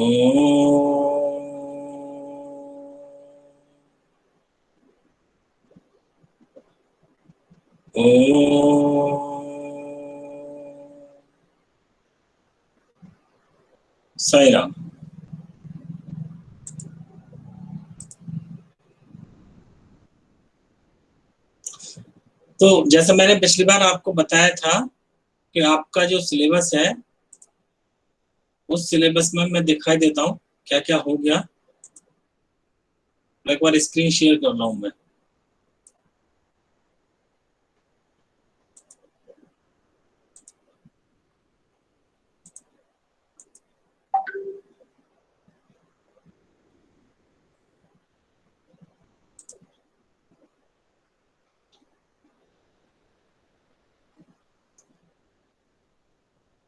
ओम। ओम साई राम। तो जैसा मैंने पिछली बार आपको बताया था कि आपका जो सिलेबस है उस सिलेबस में मैं दिखाई देता हूँ क्या क्या हो गया। एक बार स्क्रीन शेयर कर रहा हूँ मैं।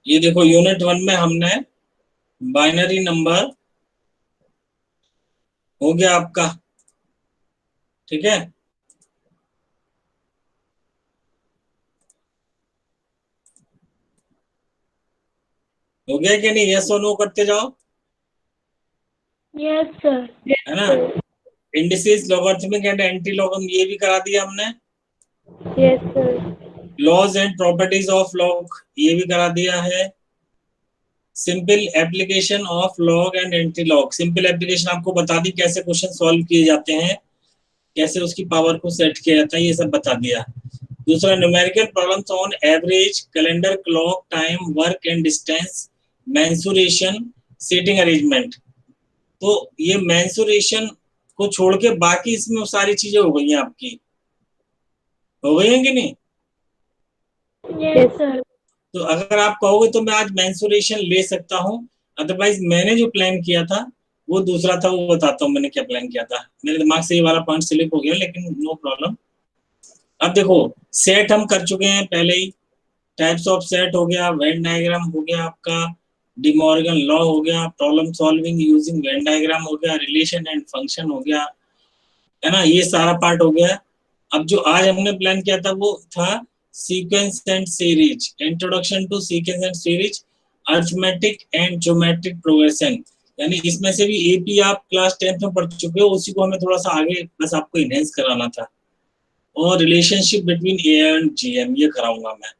ये देखो यूनिट 1 में हमने बाइनरी नंबर हो गया आपका। ठीक है। हो गया कि नहीं? यस और नो करते जाओ। Yes sir. है ना? Indices, logarithmic and anti logarithm ये भी करा दिया हमने। Yes sir. Laws and properties of log ये भी करा दिया है। Simple application of log and anti log, simple application आपको बता दी कैसे क्वेश्चन सॉल्व किए जाते हैं, कैसे उसकी पावर को सेट किया जाता है, ये सब बता दिया। दूसरा numerical problems on average, calendar, clock, time, work and distance, mensuration, seating arrangement. तो ये मेंसुरेशन को छोड़ के बाकी इसमें सारी चीजें हो गई हैं आपकी। हो गई हैं कि नहीं? Yes sir. तो अगर आप कहोगे तो मैं आज मेंसुरेशन ले सकता हूँ। अदरवाइज मैंने जो प्लान किया था वो दूसरा था, वो बताता हूँ मैंने क्या प्लान किया था। मेरे दिमाग से ये वाला पॉइंट स्लिप हो गया, लेकिन नो प्रॉब्लम। अब देखो, सेट हम कर चुके हैं पहले ही। टाइप्स ऑफ सेट हो गया, वेन डायग्राम हो गया आपका, डिमॉर्गन लॉ हो गया, problem solving using Venn diagram हो गया, रिलेशन एंड फंक्शन हो गया। है ना? ये सारा पार्ट हो गया। अब जो आज हमने प्लान किया था वो था sequence and series, introduction to sequence and series, arithmetic and geometric progression. यानी इसमें से भी एपी आप क्लास 10th में पढ़ चुके हो, उसी को हमें थोड़ा सा आगे बस आपको इनहेंस कराना था। और relationship between A and GM ये कराऊंगा मैं।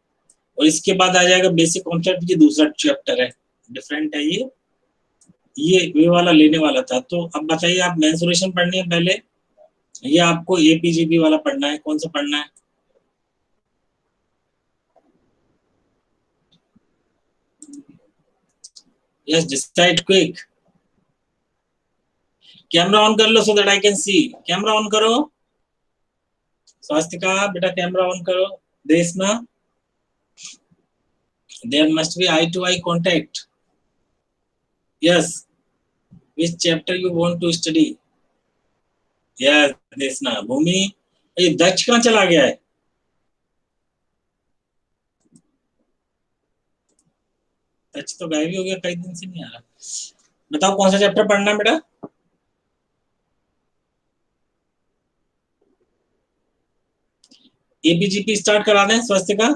और इसके बाद आ जाएगा बेसिक कॉन्सेप्ट, ये दूसरा चैप्टर है, डिफरेंट है ये वे वाला लेने वाला था। तो अब बताइए, आप मेंसुरेशन पढ़नी है पहले, ये आपको एपीजीपी वाला पढ़ना है? कौन सा पढ़ना है? Yes, decide quick. Camera on कर लो so that I can see. Camera on करो। स्वास्तिका बेटा कैमरा ऑन करो। Deshna, there must be eye to eye contact. Yes, which chapter you want to study? Yes Deshna. Bhoomi, ये दक्ष कहाँ चला गया है? दक्ष तो गायब ही हो गया, कई दिन से नहीं आ रहा। बताओ कौन सा चैप्टर पढ़ना है बेटा? एपीजीपी स्टार्ट करा दें स्वास्तिका?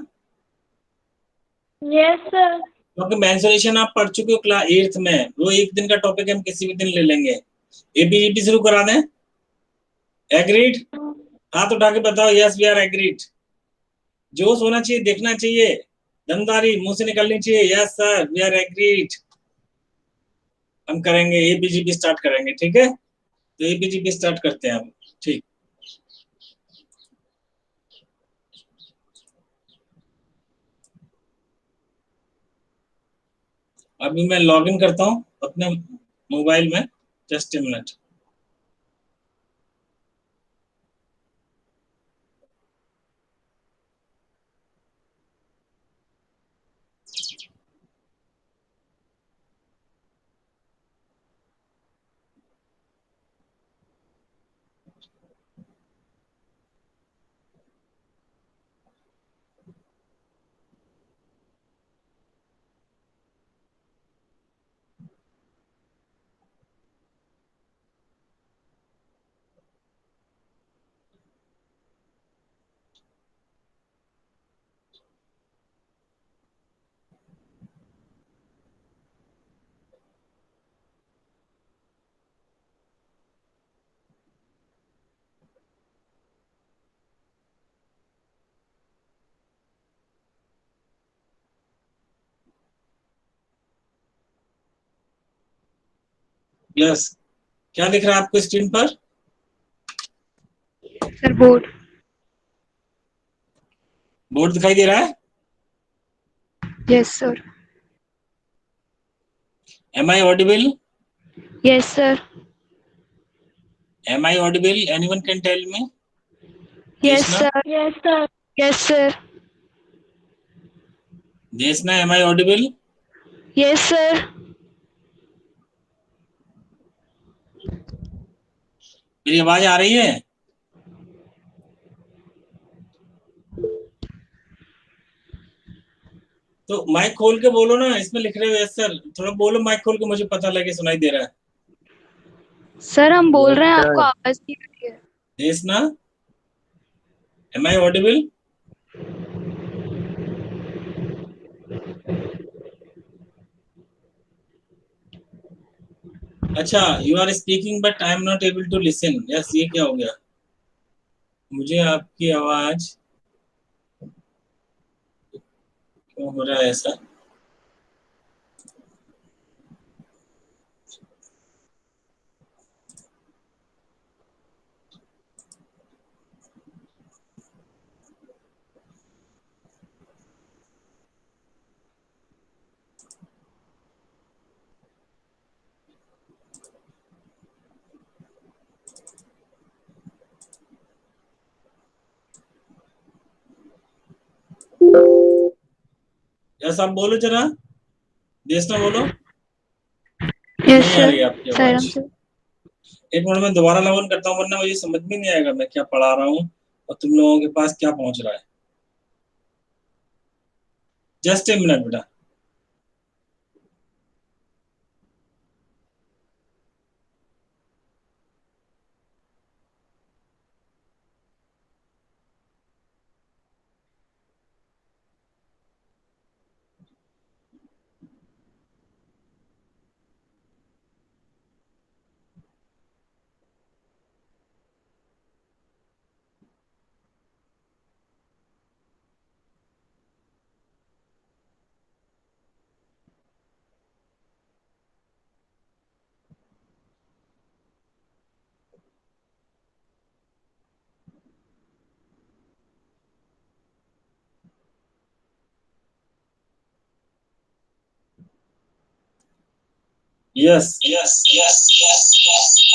Yes sir. क्योंकि मेंसुरेशन आप पढ़ चुके हो क्लास 8th में, वो एक दिन का टॉपिक हम किसी भी दिन ले लेंगे। एपीजीपी शुरू करा दें? एग्रीड? हाथ उठा के बताओ यस वी आर एग्रीड। जोश होना चाहिए, देखना चाहिए, दमदारी मुंह से निकलनी चाहिए। Yes sir we are agreed. हम करेंगे, एपीजीपी स्टार्ट करेंगे। ठीक है, तो एपीजीपी स्टार्ट करते हैं हम। ठीक। अभी मैं लॉग इन करता हूँ अपने मोबाइल में। Just a minute. यस, क्या दिख रहा है आपको स्क्रीन पर? Sir board. बोर्ड दिखाई दे रहा है? Yes sir. Am I audible? Yes sir. Am I audible? Anyone can tell me? Yes Deshna? Sir. Yes sir. Yes sir. Deshna, am I audible? Yes sir. मेरी आवाज आ रही है? तो माइक खोल के बोलो ना, इसमें लिख रहे हो यस सर, थोड़ा बोलो माइक खोल के, मुझे पता लगे सुनाई दे रहा है। सर हम बोल यस रहे हैं, आपको सर। आवाज नहीं आ रही है। देशना, am I audible? अच्छा, you are speaking but I am not able to listen. Yes, ये क्या हो गया? मुझे आपकी आवाज क्यों हो रहा है ऐसा? यस, आप बोलो जरा, देशना बोलो। यस नहीं आ सर। रही है आपकी सर आवाज। हमसे। एक मिनट में दोबारा लॉगिन करता हूँ, वरना मुझे समझ में नहीं आएगा मैं क्या पढ़ा रहा हूँ और तुम लोगों के पास क्या पहुंच रहा है। जस्ट ए मिनट बेटा। Yes yes yes yes yes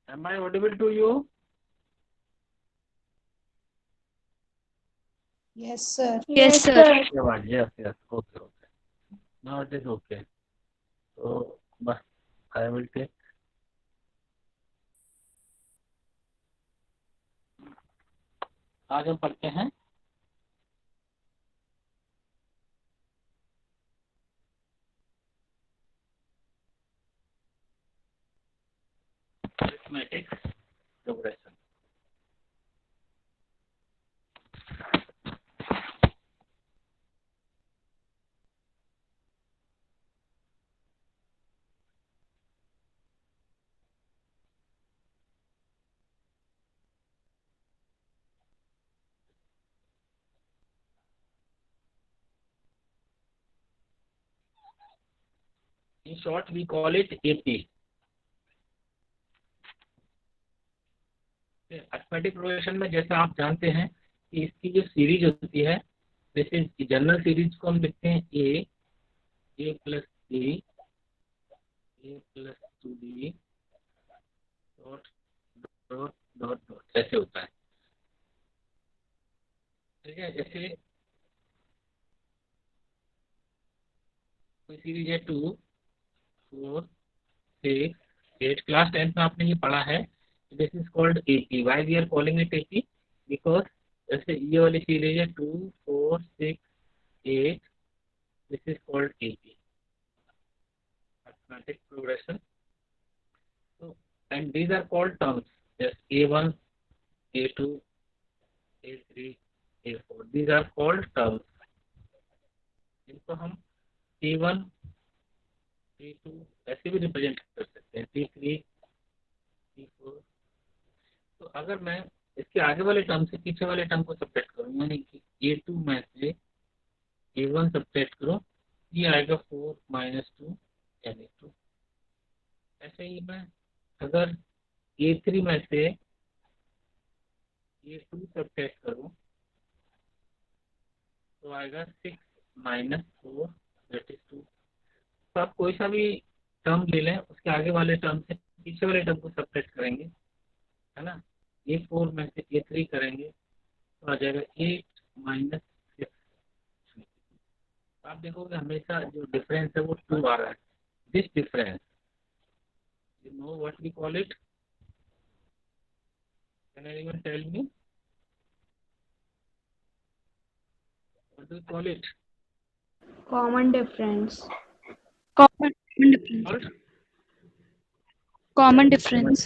Am I audible to you? Yes sir. Yes, yes sir. Sir. Yes, yes. Okay, okay. Now it is okay. So, but I will take. आज हम पढ़ते हैं arithmetic progression. In short, we call it AP. Arithmetic progression में जैसे आप जानते हैं कि इसकी जो सीरीज होती है, जैसे जनरल सीरीज को हम लिखते हैं A plus B, A plus two B, dot dot dot dot, ऐसे होता है। ठीक है, जैसे कोई सीरीज है 2 4 6 8 क्लास 10th में आपने ये पढ़ा है। This is called AP. Why we are calling it AP? Because जैसे ये वाली सीरीज है 2 4 6 8, this is called AP, arithmetic progression. So, and these are called terms. Yes, A1, A2, A3, A4. These are called terms. इनको हम T1, T2 ऐसे भी represent कर सकते हैं, T3, T4। तो अगर मैं इसके आगे वाले टर्म से पीछे वाले टर्म को सब्ट्रैक्ट करूँ, यानी कि A2 में से A1 सब्ट्रैक्ट करूँ, ये आएगा 4 -2 Na2। ऐसे ही मैं अगर A3 में से A2 सब्ट्रैक्ट करूँ तो आएगा 6 -4 दैट इज 2। तो आप कोई सा भी टर्म ले लें, उसके आगे वाले टर्म से पीछे वाले टर्म को सब्ट्रैक्ट करेंगे, है ना। A4 में से A3 करेंगे तो आ जाएगा 8 -6। आप देखोगे हमेशा जो डिफरेंस है वो 2 आ रहा है। This difference, you know what we call it? Can anyone tell me what we call it? Common difference. Common difference. Called Common difference.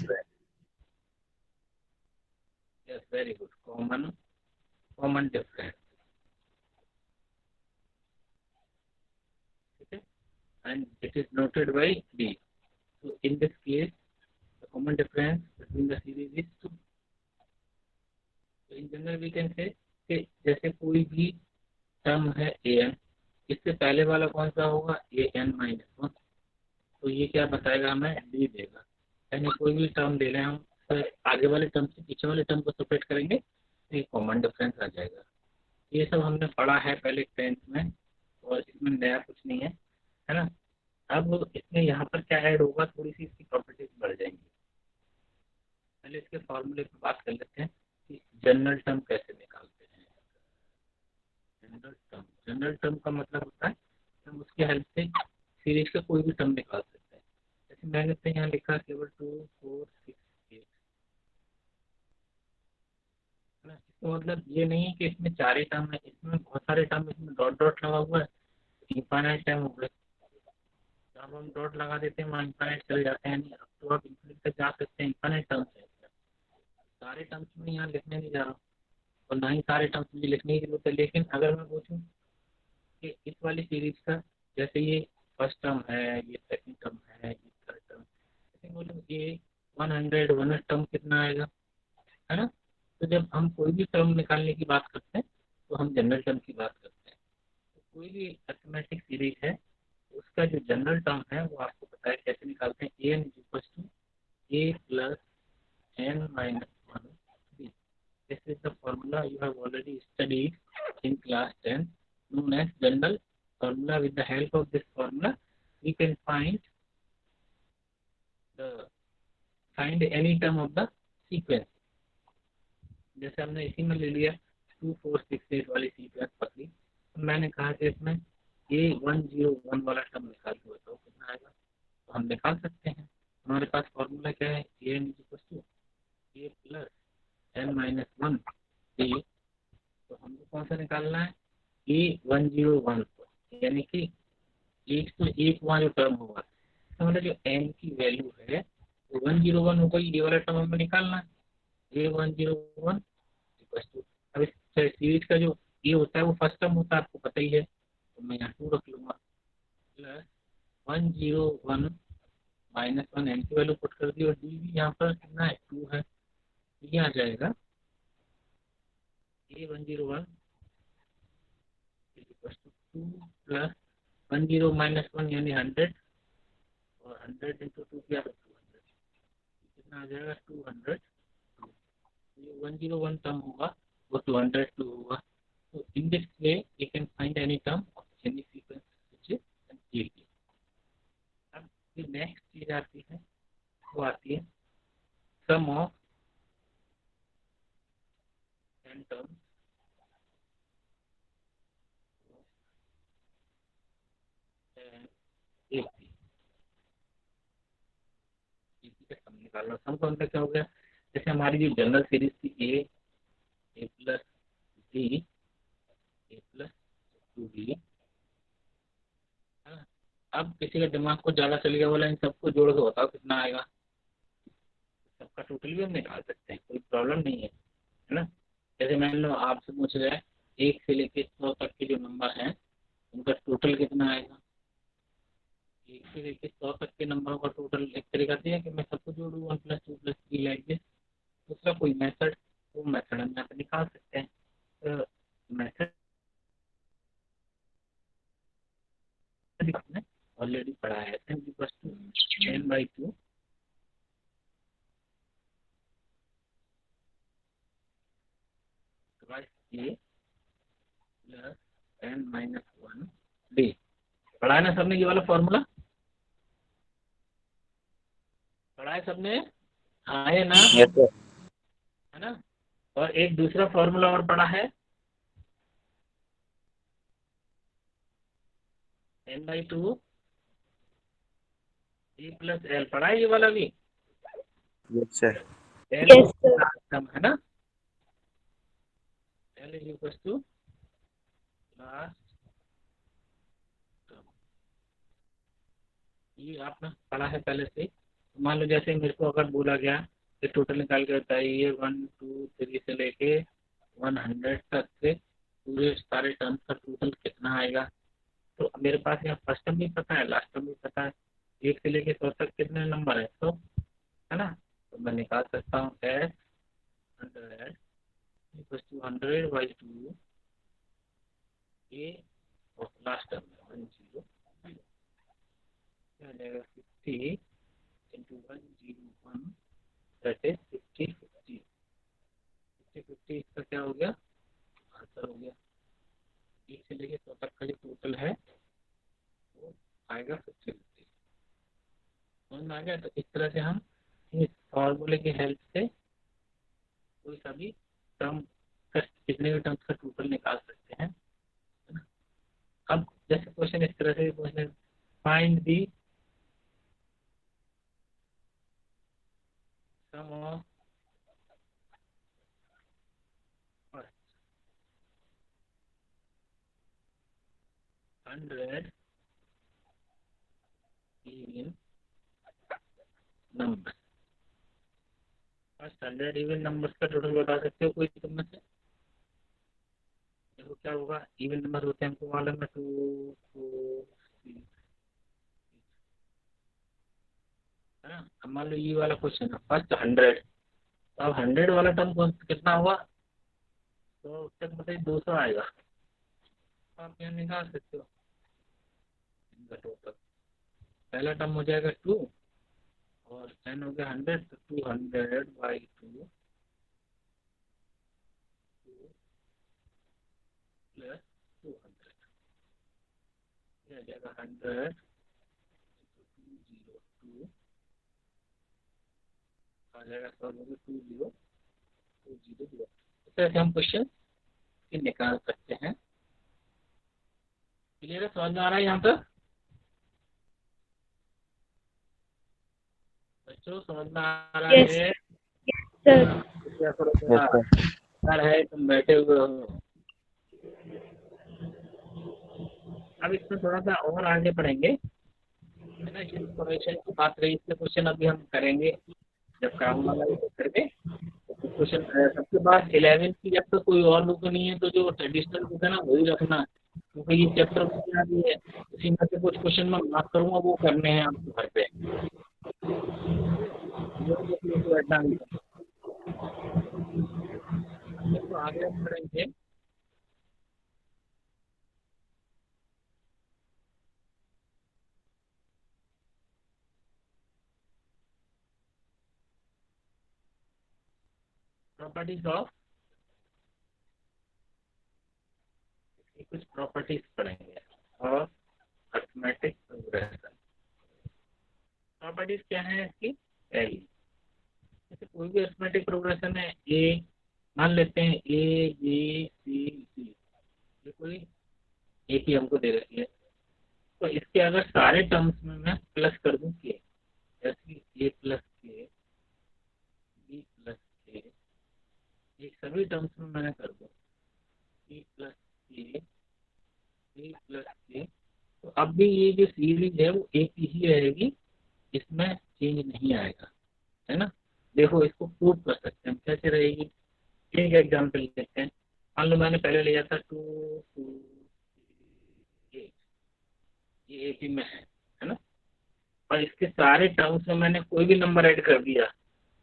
Yes, very good, common difference. ठीक है, and it is noted by D. So in this case, the common difference between the series is 2. So in general we can say कि जैसे कोई भी term है an, इससे पहले वाला कौन सा होगा? an-1। तो ये क्या बताएगा हमें? D देगा। यानी कोई भी टर्म ले लें हम, तो आगे वाले टर्म से पीछे वाले टर्म को सेपरेट करेंगे तो ये कॉमन डिफरेंस आ जाएगा। ये सब हमने पढ़ा है पहले 10th में, और इसमें नया कुछ नहीं है ना। अब इसमें यहाँ पर क्या ऐड होगा, थोड़ी सी इसकी प्रॉपर्टीज बढ़ जाएंगी। पहले इसके फॉर्मूले पे बात कर लेते हैं कि जनरल टर्म कैसे निकालते हैं। जनरल टर्म का मतलब होता है हम उसकी हेल्प से सीरीज का कोई भी टर्म निकाल सकते हैं। जैसे मैंने तो यहाँ लिखा केवल 2 4 6 8, है ना। इसका मतलब ये नहीं है कि इसमें 4 ही टर्म है, इसमें बहुत सारे टर्म, इसमें डॉट डॉट लगा हुआ है, इनफाइनाइट टाइम हो गए। जब हम डॉट लगा देते हैं वहाँ इनफाइनाइट चले जाते हैं, नहीं अब तो आप इनफिनिट तक जा सकते हैं। इनफाइनाइट टर्म्स है, सारे टर्म्स में यहाँ लिखने नहीं जा रहा हूँ, और ना ही सारे टर्म्स मुझे लिखने की जरूरत है। लेकिन अगर मैं पूछूँ कि इस वाली सीरीज का, जैसे ये फर्स्ट टर्म है, ये सेकंड टर्म है, ये थर्ड टर्म, जैसे बोलूँ ये 100 टर्म कितना आएगा, है ना। तो जब हम कोई भी टर्म निकालने की बात करते हैं तो हम जनरल टर्म की बात करते हैं। तो कोई भी अरिथमेटिक सीरीज है, उसका जो जनरल टर्म है वो आपको पता है कैसे निकालते हैं। an = a + n-1b। This is the formula you have already studied in class 10, known as general formula. With the help of this formula we can find any term of the sequence। जैसे हमने इसी में ले लिया 2 4 6 8 वाली sequence पकड़ी, मैंने कहा कि इसमें A101 वाला टर्म निकाल के बताओ कितना आएगा, तो हम निकाल सकते हैं। हमारे पास फॉर्मूला क्या है? an = a + n-1 a। तो हमको कौन सा निकालना है? A101, यानी कि एक तो एक वहाँ जो टर्म होगा, तो मतलब जो n की वैल्यू है वो 101 होगा, ये वाला टर्म हमें निकालना है। A101 = अब इस सीरीज का जो ये होता है वो फर्स्ट टर्म होता है, आपको पता ही है, तो मैं यहाँ 2 रख लूँगा, प्लस 101 - 1 n की वैल्यू पुट कर दी, और डी भी यहाँ पर कितना है? 2 है। ये आ जाएगा A101 = 2 + 10 - 1 यानी 100, और 100 × 2 किया तो 200, कितना आ जाएगा? 200। ये 101 टर्म होगा वो 202 होगा। तो in this way we can find any term of any sequence which is empty. अब जो नेक्स्ट चीज आती है वो आती है sum of n terms and AP। निकालना। सम कौन सा क्या हो गया, जैसे हमारी जो जनरल सीरीज थी ए plus B A plus 2b, अब किसी का दिमाग को ज़्यादा चल गया, बोला इन सबको जोड़ के बताओ कितना आएगा, सबका टोटल भी हम निकाल सकते हैं, कोई प्रॉब्लम नहीं है ना। जैसे मान लो आपसे पूछ रहा है 1 से लेके 100 तक के जो नंबर हैं उनका टोटल कितना आएगा। 1 से लेके 100 तक के नंबरों का टोटल एक तरीका से है कि मैं सबको जोड़ूँ 1 + 2 + 3 लाइक दिस। दूसरा कोई मेथड, वो मेथड हम यहाँ पे निकाल सकते हैं। तो मेथड आपने ऑलरेडी पढ़ा है, n/2 a प्लस n-1d। पढ़ा है ना सबने ये वाला फॉर्मूला, पढ़ा है सबने, हाँ है ना, यस सर। है ना। और एक दूसरा फॉर्मूला और पढ़ा है n/2 a + l, पढ़ा है ये वाला भी। Yes sir. l Yes, sir. Term है ना, l = लास्ट टर्म, ये आपने पढ़ा है पहले से। मान लो जैसे मेरे को अगर बोला गया कि टोटल निकाल के बताइए 1 2 3 से लेके 100 तक के पूरे सारे टर्म्स का टोटल कितना आएगा, तो मेरे पास यहाँ फर्स्ट टर्म भी पता है, लास्ट टर्म भी पता है, 1 से लेके 100 तक कितने नंबर है, तो है ना। तो मैं निकाल सकता हूँ एस 100 = 100/2 ए और लास्ट टर्म में 10 क्या आ जाएगा 50 × 101, दैट इज 50 50 50 इसका क्या हो गया, आंसर हो गया। 1 से लेके 100 तक का जो टोटल है वो आएगा 50 50। समझ में आ गया। तो इस तरह से हम इस फॉर्मूले की हेल्प से कोई सा भी टर्म का, कितने भी टर्म्स का टोटल निकाल सकते हैं, है ना। अब जैसे क्वेश्चन इस तरह से पूछने, find the sum of 100 even numbers। First 100 even numbers का टोटल बता सकते हो कोई तुम में से। देखो क्या होगा, इवन नंबर होते हैं हमको मालूम है 2 4 6, है ना। अब मान लो ये वाला क्वेश्चन है फर्स्ट 100, तो अब 100 वाला टर्म कितना हुआ, तो उससे मतलब 200 आएगा, आप यहाँ निकाल सकते हो इनका टोटल। पहला टर्म हो जाएगा 2 और n हो गया 100, तो 200/2 प्लस 200 ये आ जाएगा 100 202 आ जाएगा 2020। इस तरह से हम क्वेश्चन निकाल सकते हैं। क्लियर है, समझ में आ रहा है यहाँ तक बच्चों, समझ में आ रहा Yes. है। Sir. क्या करो यस थोड़ा सर। डर है, तुम बैठे हुए हो। अब इसमें थोड़ा सा और आगे बढ़ेंगे, है ना। इंफॉर्मेशन की बात रही, इसके क्वेश्चन अभी हम करेंगे जब काम वाला करके। क्वेश्चन सबके पास 11 की जब तक कोई और बुक नहीं है तो जो ट्रेडिशनल बुक है ना वही रखना, क्योंकि ये चैप्टर बुक भी है, उसी में से कुछ क्वेश्चन मैं बात करूँगा वो करने हैं आपको घर पे। जो बुक लेके बैठना नहीं है। तो आगे हम बढ़ेंगे। प्रॉपर्टीज ऑफ, कुछ प्रॉपर्टीज पढ़ेंगे और अरिथमेटिक प्रोग्रेशन। प्रॉपर्टीज क्या है इसकी, पहली जैसे कोई भी अरिथमेटिक प्रोग्रेशन है, ए मान लेते हैं ए बी सी डी, ये कोई एक ही हमको दे रखी है, तो इसके अगर सारे टर्म्स में मैं प्लस कर दूं के, जैसे ए + के बी प्लस ए, ये सभी टर्म्स में मैंने कर दूँ बी प्लस ए, बी प्लस ए। तो अब भी ये जो सीरीज है वो एक ही रहेगी, इसमें चेंज नहीं आएगा, है ना। देखो इसको प्रूव कर सकते हैं कैसे रहेगी। एक एग्जाम्पल लेते हैं। मान लो मैंने पहले लिया था 2 2 8, ये AP में है ना। और इसके सारे टर्म्स में मैंने कोई भी नंबर ऐड कर दिया,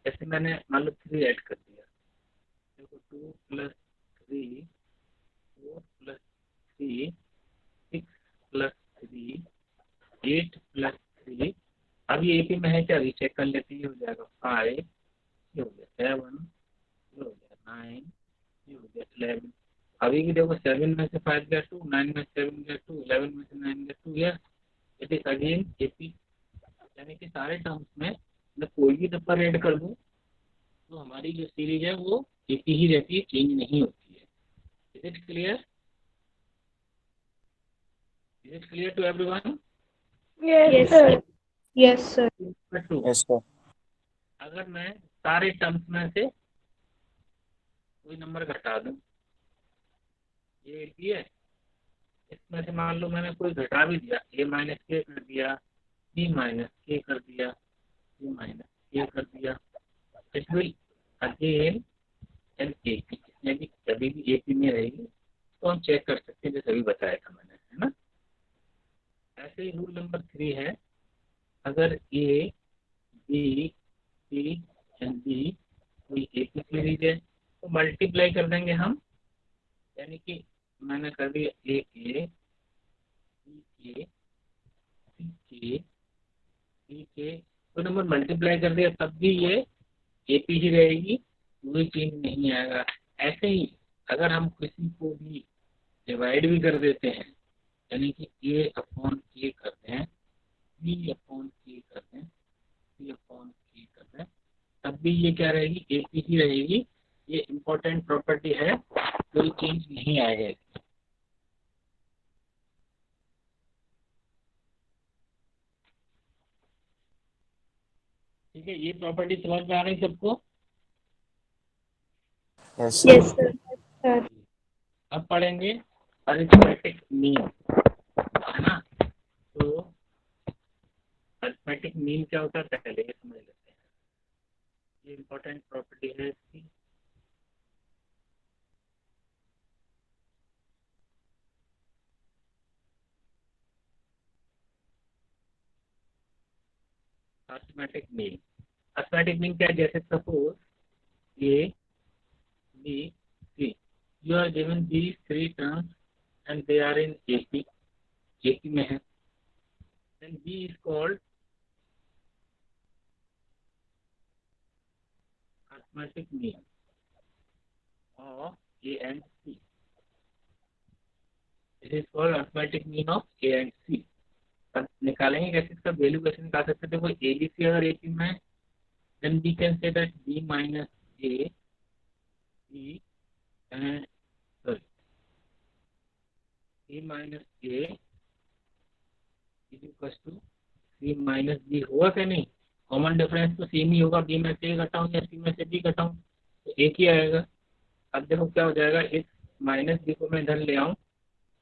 जैसे मैंने मान लो 3 ऐड कर दिया। देखो 2 प्लस 3 4 प्लस 3 6 प्लस 3 8 प्लस 3। अब ये AP में है क्या, अभी चेक कर लेते हैं। ये हो जाएगा 5, ये हो गया 7, ये हो गया 9, ये हो गया 11। अभी भी देखो 7 में से 5 गया 2, 9 में से 7 गया 2, 11 में से 9 गया 2 गया। It is again AP। यानी कि सारे टर्म्स में मैं कोई भी नंबर ऐड कर दूं तो हमारी जो सीरीज है वो AP ही रहती है, चेंज नहीं होती है। Is it clear? Is it clear to everyone? Yes, sir. Yes, sir. Number 2, yes sir, अगर मैं सारे टर्म्स में से कोई नंबर घटा दूं, ये AP है, इसमें से मान लो मैंने कोई घटा भी दिया, A माइनस के कर दिया, B माइनस के कर दिया, C माइनस के कर दिया, it will again an AP। इसमें भी कभी भी AP में रहेगी, तो हम चेक कर सकते हैं, जैसे अभी बताया था मैंने, है ना। ऐसे ही रूल नंबर 3 है, अगर A B C and D कोई AP सीरीज है तो मल्टीप्लाई कर देंगे हम। यानी कि मैंने कर दिया A के B के C के D के तो नंबर मल्टीप्लाई कर दिया, तब भी ये AP ही रहेगी, कोई चेंज नहीं आएगा। ऐसे ही अगर हम किसी को भी डिवाइड भी कर देते हैं, यानी कि A अपॉन K करते हैं, B अपॉन K करते हैं, C अपॉन K करते हैं, तब भी ये क्या रहेगी, AP ही रहेगी। ये इम्पोर्टेंट प्रॉपर्टी है, कोई चेंज नहीं आएगा। ठीक है, ये प्रॉपर्टी समझ में आ रही सबको? yes sir, Yes, sir. Sir. अब पढ़ेंगे अरिथमेटिक मीन, है ना। तो अरिथमेटिक मीन क्या होता है पहले ये समझ लेते हैं। ये इम्पोर्टेंट प्रॉपर्टी है इसकी। अरिथमेटिक मीन, अरिथमेटिक मीन क्या है, जैसे suppose A B C, you are given these 3 terms and they are in AP में है, then B is called arithmetic mean of A and C. This is called arithmetic mean of A and C. अब निकालेंगे कैसे, इसका value कैसे निकाल सकते हैं। देखो ABC अगर AP में है, then we can say that B minus A C and sorry C minus A is equals to C minus B होगा क्या, नहीं। कॉमन डिफरेंस तो सेम ही होगा, B में से A घटाऊं या C में से B घटाऊं तो एक ही आएगा। अब देखो क्या हो जाएगा, इस माइनस B को मैं इधर ले आऊं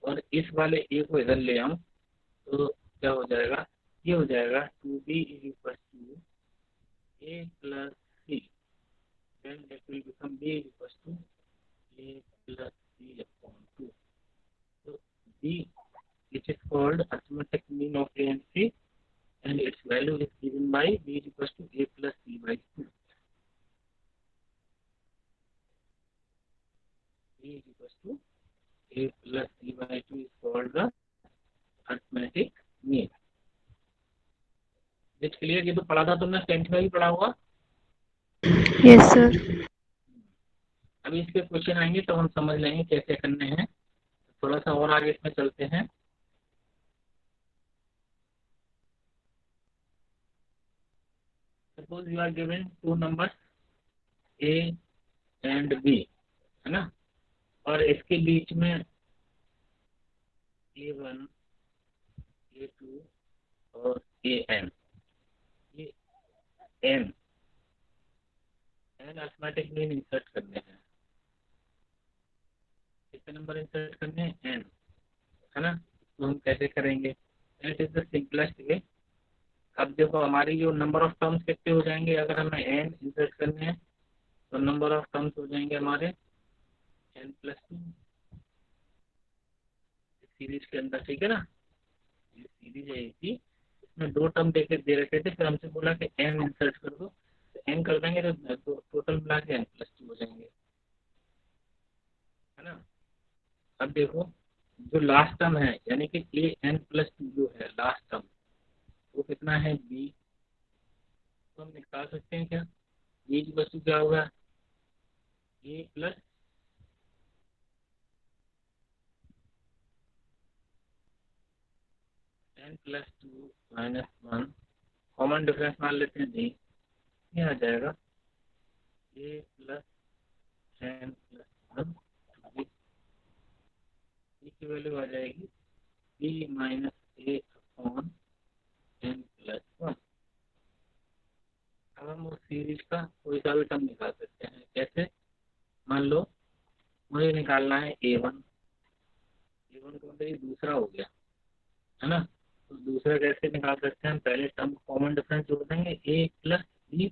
और इस वाले A को इधर ले आऊं तो क्या हो जाएगा, ये हो जाएगा 2B is equals to A plus C, then that will become B is equals to A plus C upon 2. So B, which is called arithmetic mean of A and C, and its value is given by B is equals to A plus C by 2. B is equals to A plus C by 2 is called the arithmetic mean. Is it clear? ये तो पढ़ा था तुमने, 10th में भी पढ़ा होगा। Yes, sir. अभी इसके क्वेश्चन आएंगे तो हम समझ लेंगे कैसे करने हैं। थोड़ा सा और आगे इसमें चलते हैं। Suppose you are given 2 numbers A and B, है ना, और इसके बीच में A1 A2 और AN, ये N N arithmetic mean insert करने हैं। कितने नंबर इंसर्ट करने हैं? एन, है ना। तो हम कैसे करेंगे? That is the simplest way. अब देखो हमारी जो नंबर ऑफ टर्म्स कितने हो जाएंगे अगर हमें एन इंसर्ट करने हैं, तो नंबर ऑफ टर्म्स हो जाएंगे हमारे n+2 सीरीज के अंदर, ठीक है ना। ये सीरीज है इसकी, इसमें 2 टर्म दे रखे थे, फिर हमसे बोला कि n इंसर्ट कर दो, तो n कर देंगे तो टोटल मिला के n+2 हो जाएंगे, है ना। अब देखो जो लास्ट टर्म है यानी कि an+2 जो है लास्ट टर्म, वो कितना है b, तो हम निकाल सकते हैं क्या? b की वस्तु क्या होगा? a plus n+2 -1, common difference मान लेते हैं नहीं, ये आ जाएगा a प्लस n+1, की वैल्यू आ जाएगी b माइनस a/n+1। अब हम उस सीरीज का कोई सा भी टर्म निकाल सकते हैं। कैसे? मान लो मुझे निकालना है a1 का मतलब ये दूसरा हो गया, है ना। तो दूसरा कैसे निकाल सकते हैं? हम पहले टर्म कॉमन डिफरेंस जोड़ देंगे a प्लस b,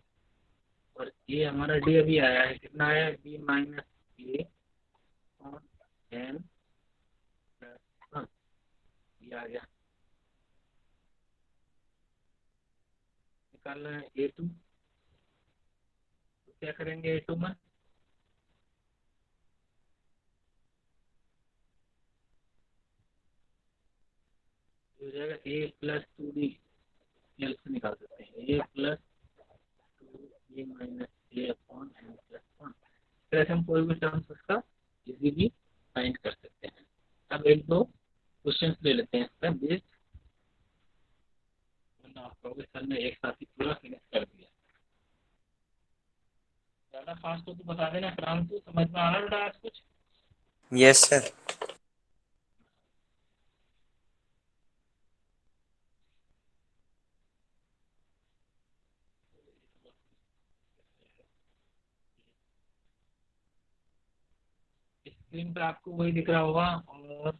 और ये हमारा d अभी आया है, कितना आया है? b माइनस a/n+1, ये आ गया। निकालना है a2, तो क्या करेंगे a2 में? हो जाएगा a+2b, हेल्प से निकाल सकते हैं a+2b माइनस a/n+1। फिर हम कोई भी टर्म्स उसका इजीली फाइंड कर सकते हैं। अब एक दो क्वेश्चंस ले लेते हैं इसका बेस्ड, वरना आप कहोगे सर ने एक साथ ही पूरा फिनिश कर दिया। ज़्यादा फास्ट हो तो बता देना, क्रांत तो समझ में आ रहा बेटा आज कुछ? Yes sir. स्क्रीन पे आपको वही दिख रहा होगा, और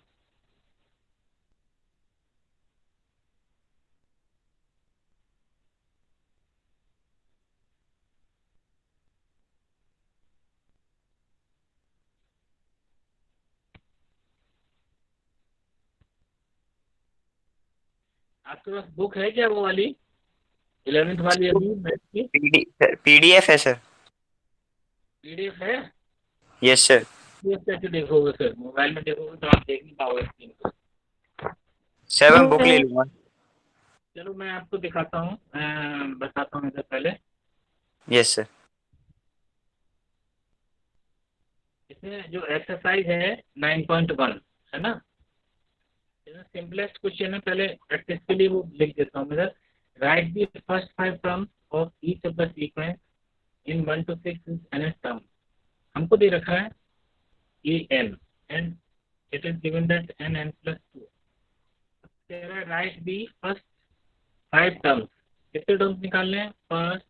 आपके पास बुक है क्या वो वाली 11th वाली अभी मैथ की? पीडीएफ है सर। PDF है? Yes sir. PDF कैसे देखोगे? फिर मोबाइल में देखोगे तो आप देख नहीं पाओगे स्क्रीन को। सर मैं बुक ले लूंगा। चलो मैं आपको दिखाता हूँ, बताता हूँ इधर पहले। Yes sir. इसमें जो एक्सरसाइज है 9.1 है ना, सिंपलेस्ट क्वेश्चन है, पहले प्रैक्टिस के लिए वो लिख देता हूँ इधर। Right the first 5 terms of each of the sequence in 1 to 6 is nth term. हमको दे रखा है an and it is given that n+2। कह रहा है राइट दी फर्स्ट 5 टर्म्स। कितने टर्म्स निकालने हैं? First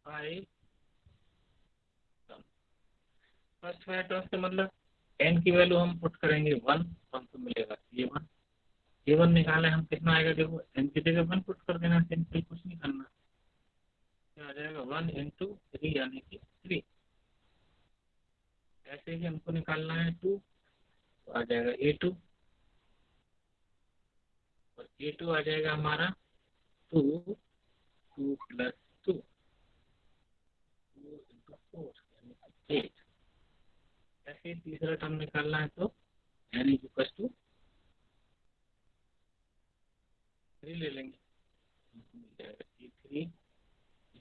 5 terms. फर्स्ट 5 टर्म्स का मतलब n की वैल्यू हम पुट करेंगे 1, तो हमको मिलेगा a1 निकाले हम, कितना आएगा? देखो n की जगह 1 पुट कर देना, सिंपल, कुछ नहीं करना। क्या आ जाएगा? 1 × 3 यानी कि 3। ऐसे ही हमको निकालना है 2, तो आ जाएगा a2, और a2 आ जाएगा हमारा 2 + 2 × 4 यानी कि 8। ऐसे ही तीसरा टर्म निकालना है तो n = 3 ले लेंगे, मिल जाएगा a3 =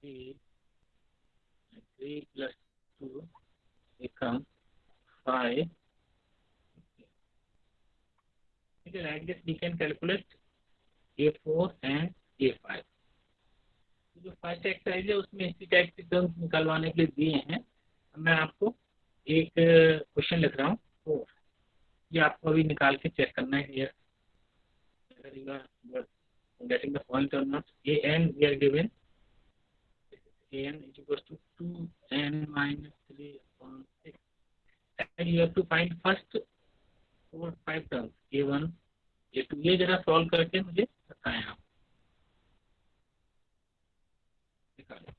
3 + 2 becomes 5। ठीक है, like this we can calculate a4 and a5। जो फर्स्ट एक्सरसाइज है उसमें इसी टाइप के टर्म्स निकलवाने के लिए दिए हैं। मैं आपको एक क्वेश्चन लिख रहा हूँ, तो ये आपको अभी निकाल के चेक करना है whether you are getting the point or not। an we are given an is equals to 2n minus 3 upon 6, and you have to find first 4-5 terms, a1 a2, ये जरा सॉल्व करके मुझे बताएं आप। निकालें।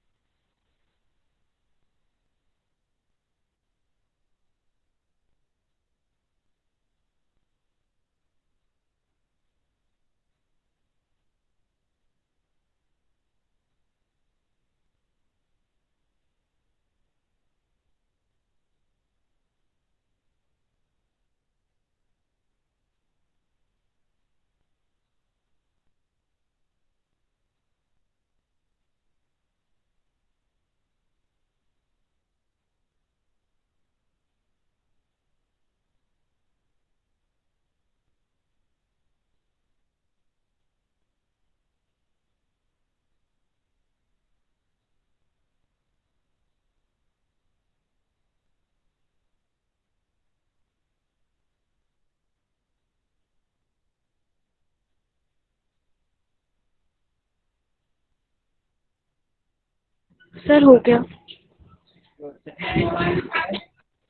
सर हो गया।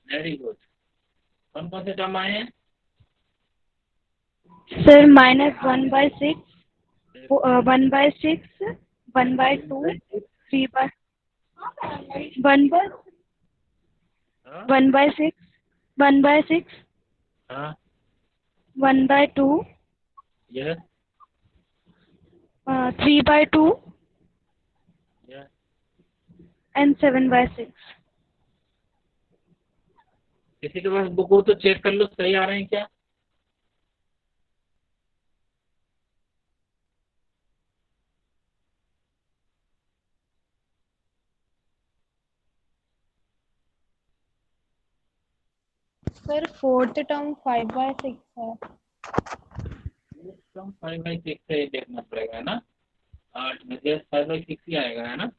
Very good. कौन कौन से टर्म आए हैं? सर -1/6, 1/6, 1/2, 3/1/6, 1/6, हाँ 1/2, यस 3/2 यस। and 7/6। किसी के पास बुक हो तो चेक कर लो सही आ रहे हैं क्या? सर फोर्थ टर्म 5/6 है। 5/6 से देखना पड़ेगा, है ना? 8 में से 5/6 ही आएगा, है ना?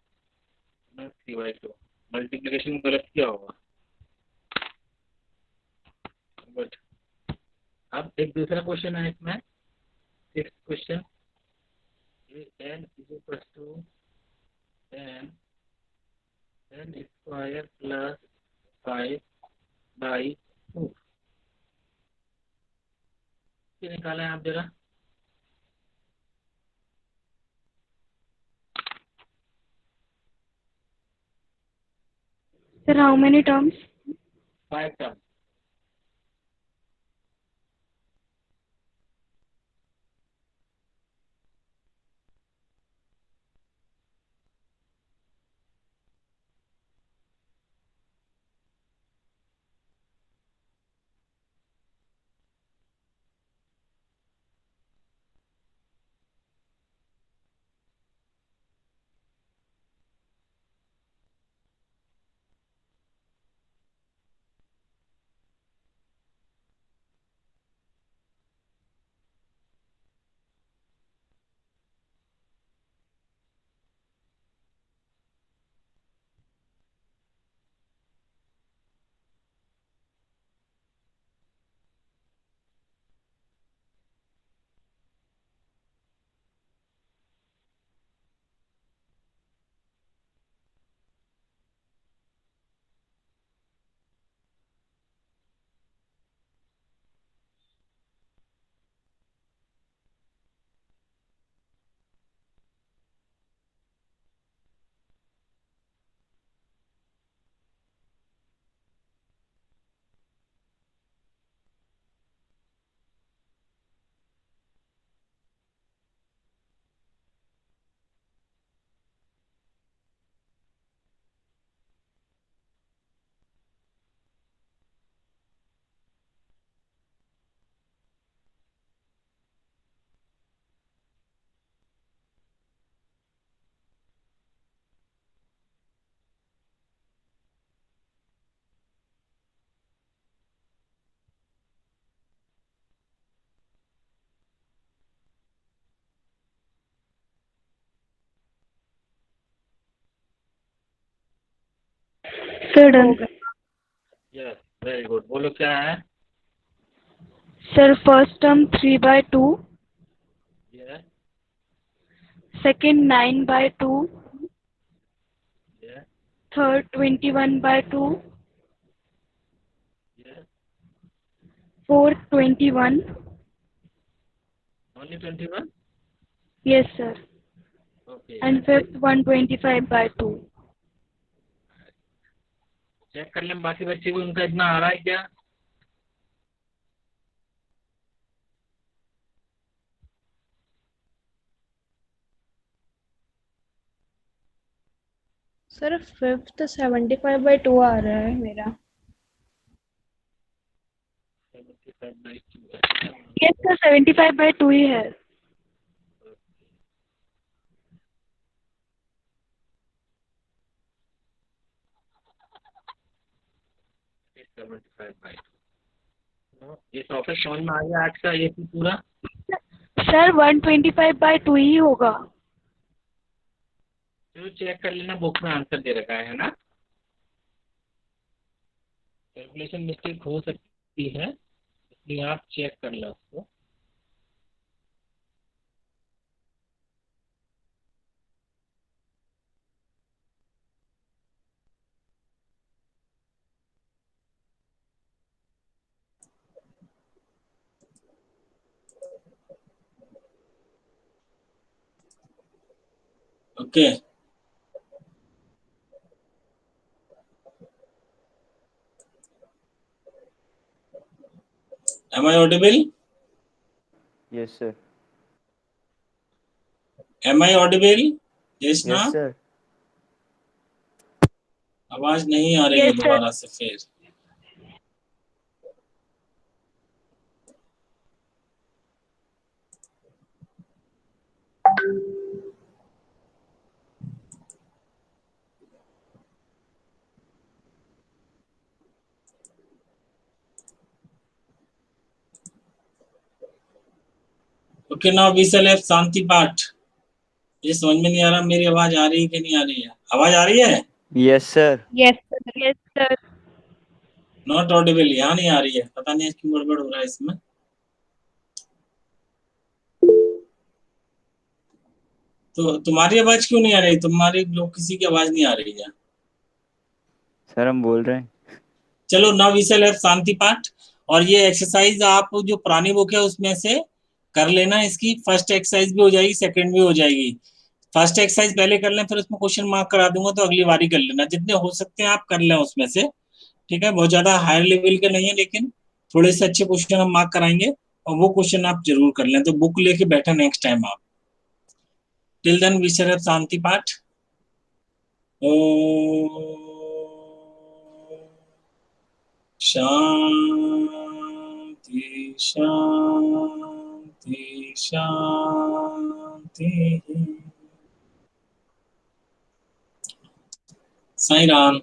3/2 मल्टीप्लिकेशन गलत किया होगा। गुड। अब एक दूसरा क्वेश्चन है इसमें, 6th question, n is equals to n square plus 5/2। ये निकालें आप जरा। Sir how many terms? 5 term. Sir done. Yes very good. बोलो क्या है? Sir first term 3/2, yes second 9/2, third 21 by 2, Yes. fourth 21. Only 21. Yes, sir. Okay. And fifth 125 by 2. Check कर लें बाकी बच्चे भी उनका इतना आ रहा है क्या? सर फिफ्थ 75 by 2 आ रहा है मेरा. 75/2 Yes, sir. 75 by 2 ही है. 75/2. ये टॉपिक समझ में आ गया आज का ये पूरा? सर 125 by 2 ही होगा. चलो चेक कर लेना, बुक में आंसर दे रखा है ना. कैलकुलेशन मिस्टेक हो सकती है, इसलिए आप चेक कर लो उसको. Okay. Am I audible? Yes, sir. Am I audible? Yes, ना? Yes, sir. आवाज नहीं आ रही है Yes, sir. दोबारा से फिर. Okay, now we shall have शांति पाठ. ये समझ में नहीं आ रहा मेरी आवाज आ रही है कि नहीं आ रही है. आवाज आ रही है? Yes, sir. Yes, sir. Yes, sir. Not Audible. यहाँ नहीं आ रही है, पता नहीं क्यों गड़बड़ हो रहा है इसमें. तो तुम्हारी आवाज क्यों नहीं आ रही? तुम्हारी लोग किसी की आवाज नहीं आ रही है. सर हम बोल रहे हैं. चलो now we shall have shanti पाठ. और ये एक्सरसाइज आप जो पुरानी बुक है उसमें से कर लेना. इसकी फर्स्ट एक्सरसाइज भी हो जाएगी, सेकंड भी हो जाएगी. फर्स्ट एक्सरसाइज पहले कर लें, फिर उसमें क्वेश्चन मार्क करा दूंगा, तो अगली बारी कर लेना. जितने हो सकते हैं आप कर लें उसमें से. ठीक है, बहुत ज्यादा हायर लेवल के नहीं है, लेकिन थोड़े से अच्छे क्वेश्चन हम मार्क कराएंगे, और वो क्वेश्चन आप जरूर कर लें. तो बुक लेके बैठे नेक्स्ट टाइम आप. Till then we shall have shanti path. Om Shanti Shanti Shanti. Sai Ram.